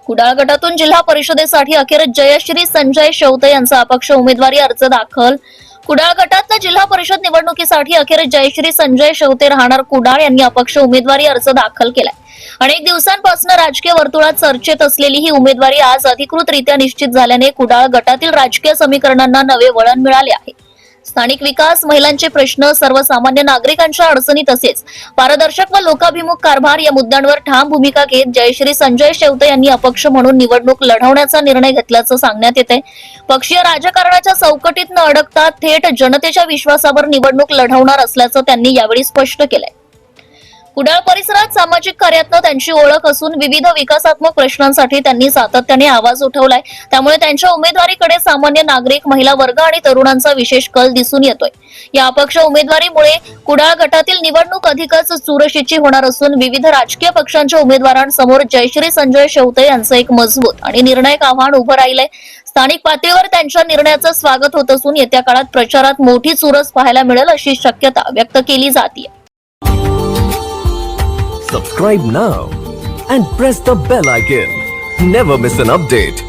कुडाळ गटातून जिल्हा परिषदेसाठी अखेर जयश्री संजय शेवते यांचा अपक्ष उमेदवारी अर्ज दाखल. कुडाळ गटातल्या जिल्हा परिषद निवडणुकीसाठी अखेर जयश्री संजय शेवते राहणार कुडाळ यांनी अपक्ष उमेदवारी अर्ज दाखल केलाय. अनेक दिवसांपासून राजकीय वर्तुळात चर्चेत असलेली ही उमेदवारी आज अधिकृतरित्या निश्चित झाल्याने कुडाळ गटातील राजकीय समीकरणांना नवे वळण मिळाले आहे. स्थानिक विकास, महिलांचे प्रश्न, सर्वसामान्य नागरिकांच्या अडचणी तसेच पारदर्शक व लोकाभिमुख कारभार या मुद्द्यांवर ठाम भूमिका घेत जयश्री संजय शेवते यांनी अपक्ष म्हणून निवडणूक लढवण्याचा निर्णय घेतल्याचं सांगण्यात येत आहे. पक्षीय राजकारणाच्या चौकटीत न अडकता थेट जनतेच्या विश्वासावर निवडणूक लढवणार असल्याचं त्यांनी यावेळी स्पष्ट केलंय. कुडाळ परिसरात सामाजिक कार्यातनं त्यांची ओळख असून विविध विकासात्मक प्रश्नांसाठी त्यांनी सातत्याने आवाज उठवलाय. त्यामुळे त्यांच्या उमेदवारीकडे सामान्य नागरिक, महिला वर्ग आणि तरुणांचा विशेष कल दिसून येतोय. या अपक्ष उमेदवारीमुळे कुडाळ गटातील निवडणूक अधिकच चुरशीची होणार असून विविध राजकीय पक्षांच्या उमेदवारांसमोर जयश्री संजय शेवते यांचं एक मजबूत आणि निर्णायक आव्हान उभं राहिलंय. स्थानिक पातळीवर त्यांच्या निर्णयाचं स्वागत होत असून येत्या काळात प्रचारात मोठी चुरस पाहायला मिळेल अशी शक्यता व्यक्त केली जाते. Subscribe now and press the bell icon. Never miss an update.